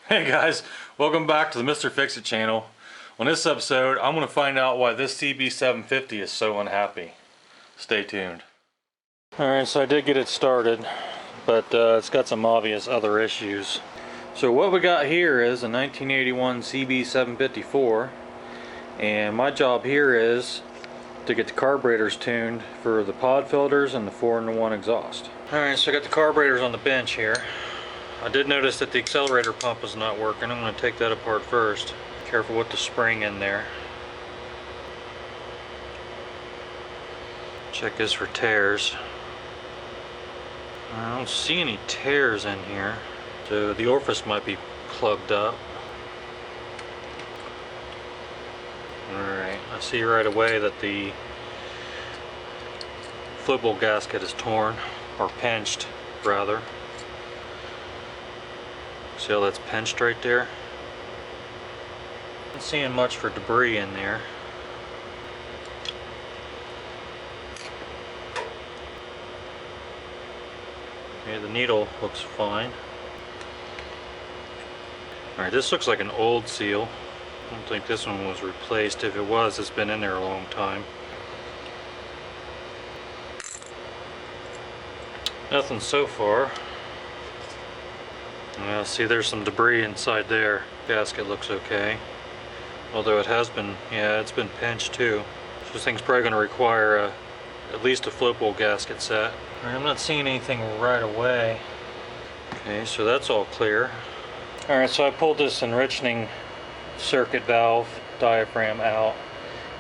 Hey guys, welcome back to the Mr. Fix-It channel. On this episode, I'm going to find out why this CB750 is so unhappy. Stay tuned. Alright, so I did get it started, but it's got some obvious other issues. So what we got here is a 1981 CB754, and my job here is to get the carburetors tuned for the pod filters and the 4-in-1 exhaust. Alright, so I got the carburetors on the bench here. I did notice that the accelerator pump is not working. I'm going to take that apart first. Careful with the spring in there. Check this for tears. I don't see any tears in here, so the orifice might be plugged up. Alright, I see right away that the float bowl gasket is torn, or pinched rather. See how that's pinched right there? Not seeing much for debris in there. Okay, the needle looks fine. Alright, this looks like an old seal. I don't think this one was replaced. If it was, it's been in there a long time. Nothing so far. See, there's some debris inside there. Gasket looks okay. Although it has been, it's been pinched too. So this thing's probably going to require at least a float bowl gasket set. Alright, I'm not seeing anything right away. Okay, so that's all clear. Alright, so I pulled this enriching circuit valve diaphragm out,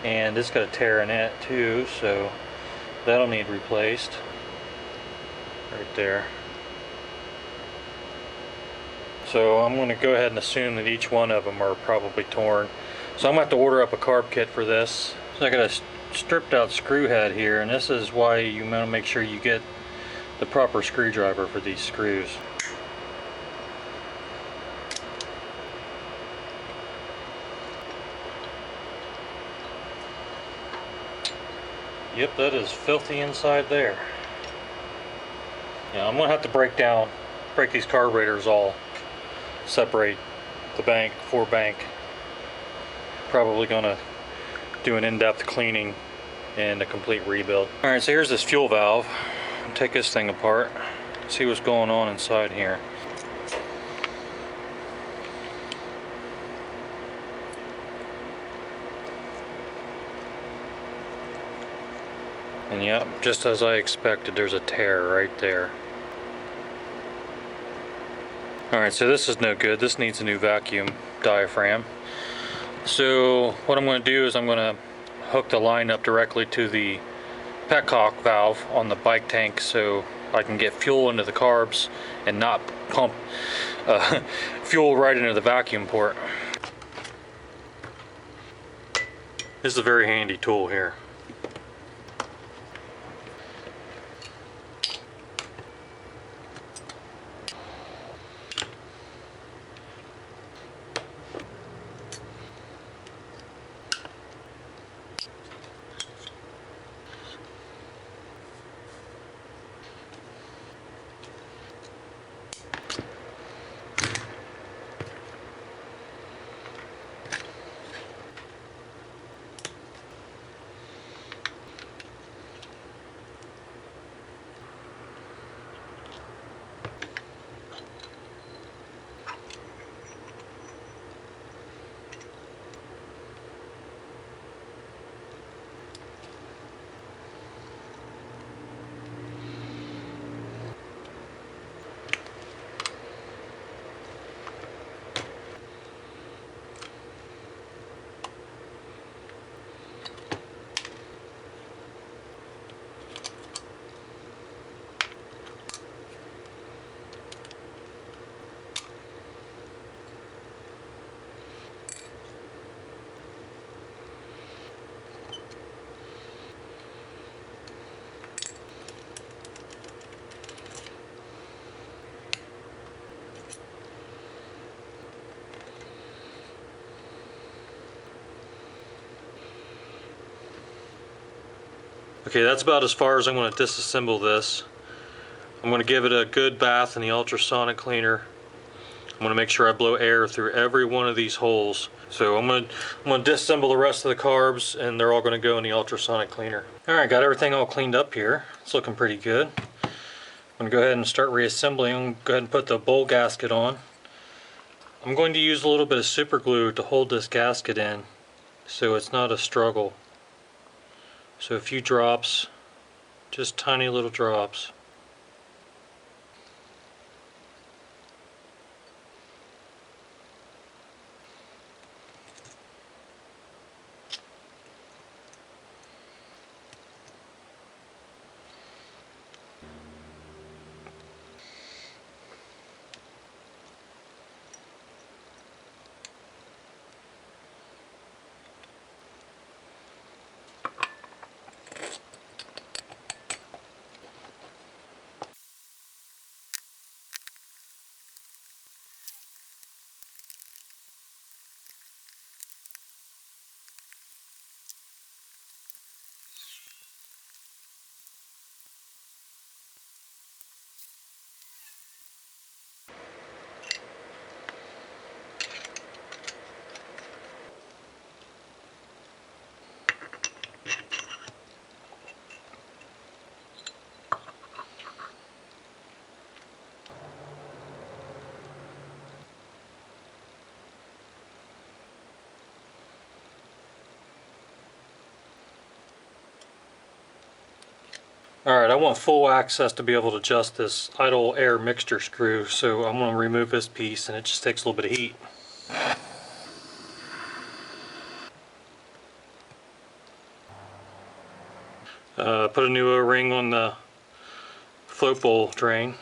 and it's got a tear in it too, so that'll need replaced. Right there. So I'm going to go ahead and assume that each one of them are probably torn. So I'm going to have to order up a carb kit for this. So I got a stripped out screw head here, and this is why you want to make sure you get the proper screwdriver for these screws. Yep, that is filthy inside there. Yeah, I'm going to have to break these carburetors all. Separate the bank, 4-bank. Probably gonna do an in-depth cleaning and a complete rebuild. Alright, so here's this fuel valve. I'll take this thing apart, see what's going on inside here. And yep, just as I expected, there's a tear right there. Alright, so this is no good. This needs a new vacuum diaphragm. So what I'm going to do is I'm going to hook the line up directly to the petcock valve on the bike tank so I can get fuel into the carbs and not pump fuel right into the vacuum port. This is a very handy tool here. Okay, that's about as far as I'm going to disassemble this. I'm going to give it a good bath in the ultrasonic cleaner. I'm I'm gonna make sure I blow air through every one of these holes. So I'm gonna disassemble the rest of the carbs, and they're all gonna go in the ultrasonic cleaner. All right, got everything all cleaned up here. It's looking pretty good. I'm gonna go ahead and start reassembling. I'm gonna go ahead and put the bowl gasket on. I'm going to use a little bit of super glue to hold this gasket in, so it's not a struggle. So a few drops, just tiny little drops. Alright, I want full access to be able to adjust this idle air mixture screw, so I'm going to remove this piece, and it just takes a little bit of heat. Put a new O-ring on the float bowl drain.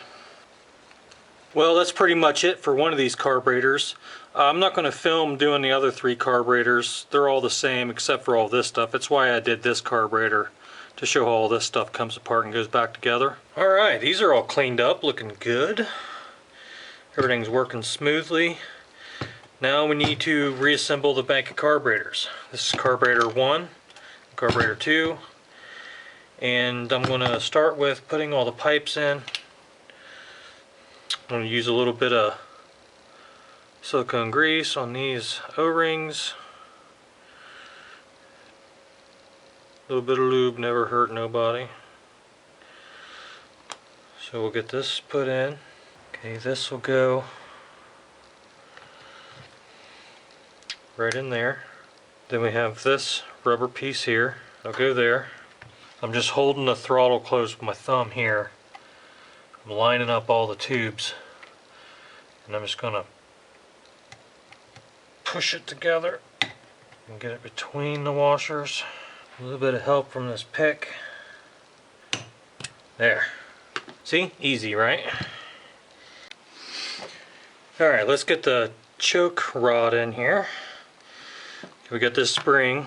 Well, that's pretty much it for one of these carburetors. I'm not going to film doing the other 3 carburetors. They're all the same except for all this stuff. That's why I did this carburetor, to show how all this stuff comes apart and goes back together. Alright, these are all cleaned up, looking good. Everything's working smoothly. Now we need to reassemble the bank of carburetors. This is carburetor 1, carburetor 2, and I'm going to start with putting all the pipes in. I'm going to use a little bit of silicone grease on these O-rings. A little bit of lube never hurt nobody. So we'll get this put in. Okay, this will go right in there. Then we have this rubber piece here. I'll go there. I'm just holding the throttle closed with my thumb here. I'm lining up all the tubes, and I'm just going to push it together and get it between the washers. A little bit of help from this pick. There. See? Easy, right? Alright, let's get the choke rod in here. We got this spring.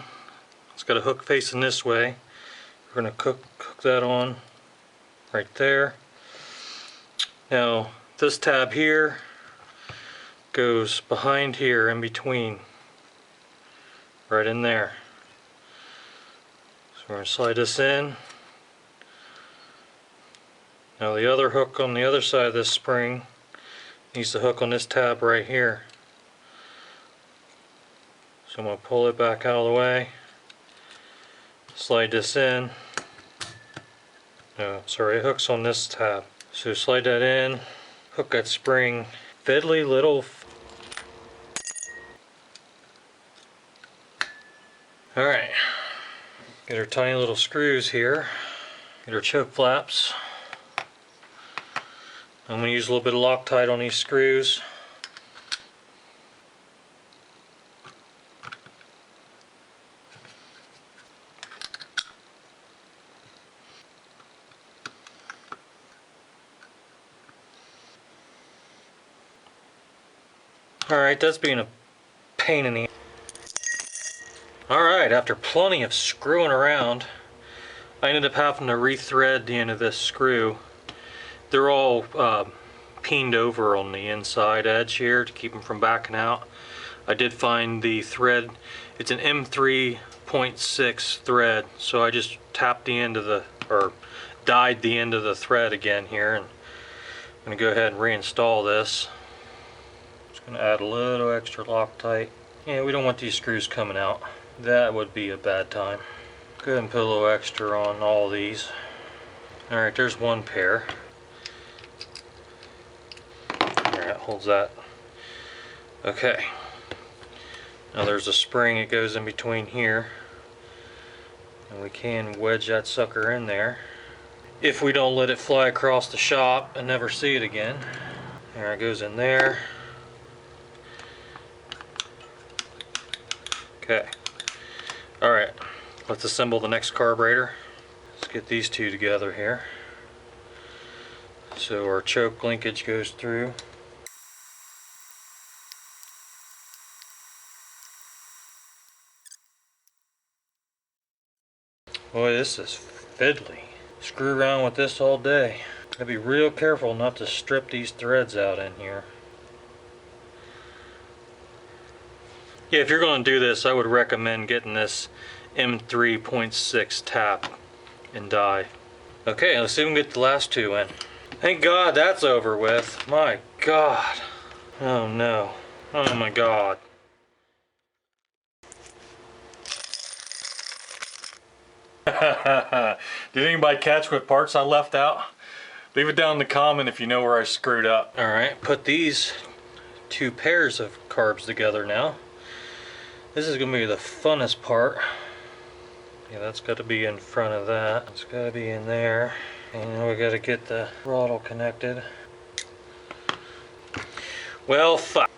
It's got a hook facing this way. We're going to hook that on right there. Now, this tab here goes behind here, in between. Right in there. So we're going to slide this in. Now the other hook on the other side of this spring needs to hook on this tab right here. So I'm going to pull it back out of the way. Slide this in. No, sorry, it hooks on this tab. So slide that in, hook that spring. Fiddly little... Alright. Get our tiny little screws here. Get our choke flaps. I'm going to use a little bit of Loctite on these screws. Alright, that's being a pain in the... Alright, after plenty of screwing around, I ended up having to rethread the end of this screw. They're all peened over on the inside edge here to keep them from backing out. I did find the thread. It's an M3.6 thread, so I just tapped the end of the, or dyed the end of the thread again here, and I'm going to go ahead and reinstall this. Gonna add a little extra Loctite. Yeah, we don't want these screws coming out. That would be a bad time. Go ahead and put a little extra on all these. Alright, there's one pair. Alright, holds that. Okay. Now there's a spring that goes in between here. And we can wedge that sucker in there. If we don't let it fly across the shop and never see it again. There it goes in there. Okay. Alright, let's assemble the next carburetor. Let's get these two together here. So our choke linkage goes through. Boy, this is fiddly. Screw around with this all day. Gotta be real careful not to strip these threads out in here. Yeah, if you're going to do this, I would recommend getting this M3.6 tap and die. Okay, let's see if we can get the last two in. Thank God that's over with. My God. Oh no. Oh my God. Did anybody catch what parts I left out? Leave it down in the comment if you know where I screwed up. Alright, put these two pairs of carbs together now. This is going to be the funnest part. Yeah, that's got to be in front of that. It's got to be in there. And now we got to get the throttle connected. Well, fuck.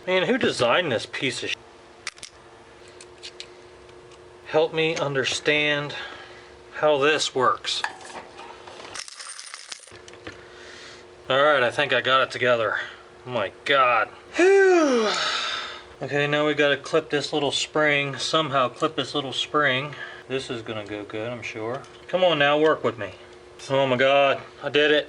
Man, who designed this piece of shit? Help me understand how this works. Alright, I think I got it together. Oh my God. Whew. Okay, now we gotta clip this little spring. Somehow clip this little spring. This is gonna go good, I'm sure. Come on now, work with me. Oh my God, I did it.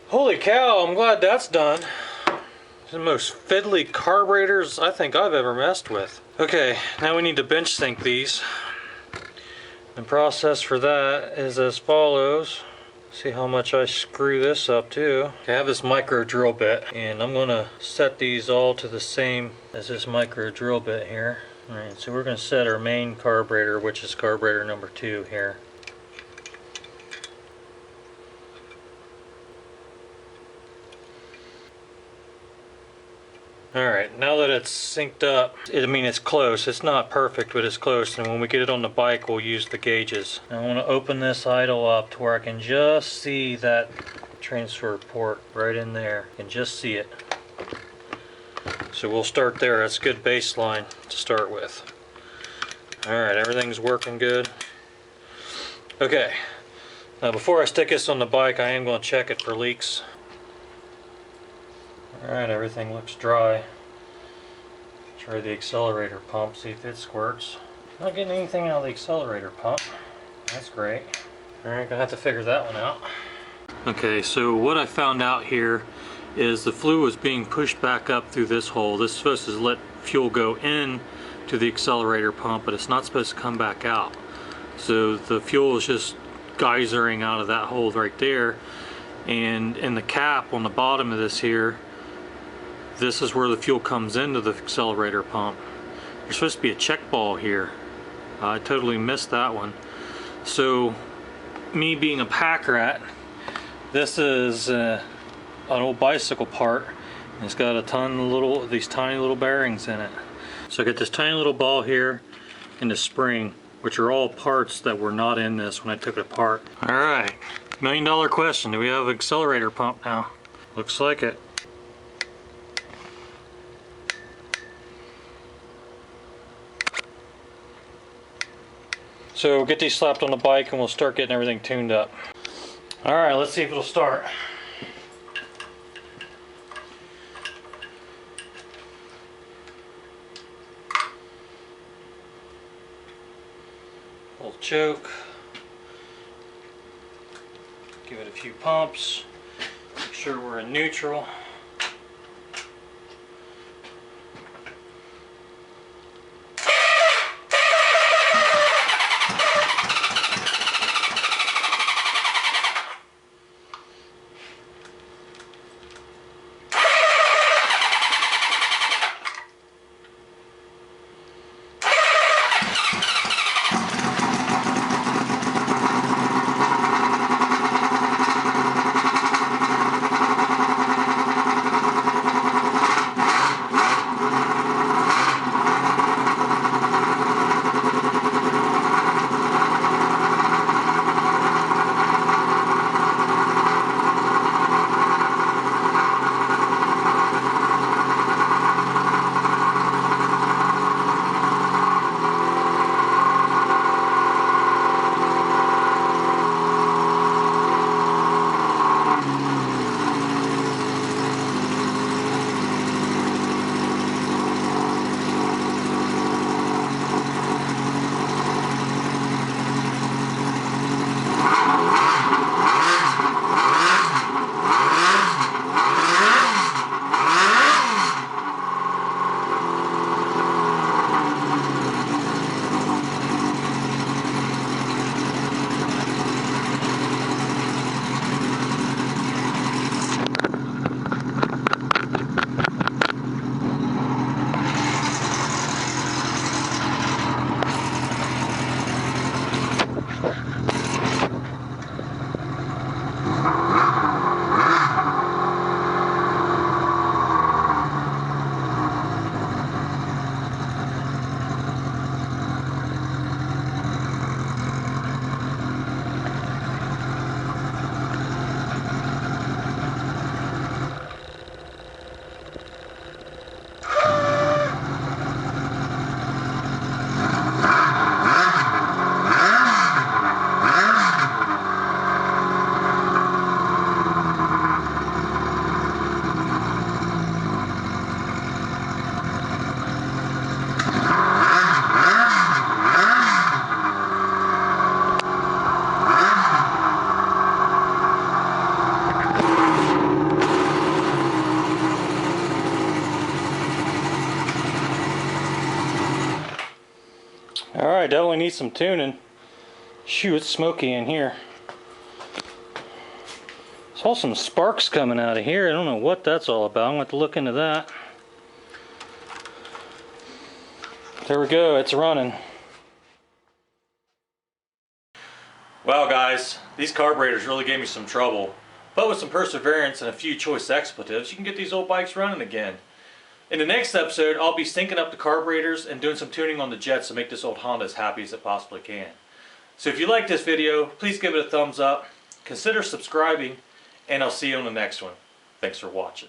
Holy cow, I'm glad that's done. The most fiddly carburetors I think I've ever messed with. Okay, now we need to bench sink these. The process for that is as follows. See how much I screw this up too. Okay, I have this micro drill bit and I'm gonna set these all to the same as this micro drill bit here. Alright, so we're gonna set our main carburetor, which is carburetor number 2 here. Alright, now that it's synced up, I mean it's close, it's not perfect but it's close, and when we get it on the bike we'll use the gauges. Now I want to open this idle up to where I can just see that transfer port right in there. I can just see it. So we'll start there, that's a good baseline to start with. Alright, everything's working good. Okay, now before I stick this on the bike I am going to check it for leaks. Alright, everything looks dry. Try the accelerator pump, see if it squirts. Not getting anything out of the accelerator pump. That's great. Alright, gonna have to figure that one out. Okay, so what I found out here is the fluid was being pushed back up through this hole. This is supposed to let fuel go in to the accelerator pump, but it's not supposed to come back out. So the fuel is just geysering out of that hole right there. And in the cap on the bottom of this here, this is where the fuel comes into the accelerator pump. There's supposed to be a check ball here. I totally missed that one. So, me being a pack rat, this is an old bicycle part. And it's got a ton of these tiny little bearings in it. So I got this tiny little ball here and the spring, which are all parts that were not in this when I took it apart. Alright, $1 million question. Do we have an accelerator pump now? Looks like it. So get these slapped on the bike and we'll start getting everything tuned up. Alright, let's see if it'll start. Hold choke. Give it a few pumps. Make sure we're in neutral. Alright, definitely needs some tuning. Shoot, it's smoky in here. Saw some sparks coming out of here. I don't know what that's all about. I'm going to have to look into that. There we go, it's running. Well guys, these carburetors really gave me some trouble. But with some perseverance and a few choice expletives, you can get these old bikes running again. In the next episode, I'll be syncing up the carburetors and doing some tuning on the jets to make this old Honda as happy as it possibly can. So if you like this video, please give it a thumbs up, consider subscribing, and I'll see you on the next one. Thanks for watching.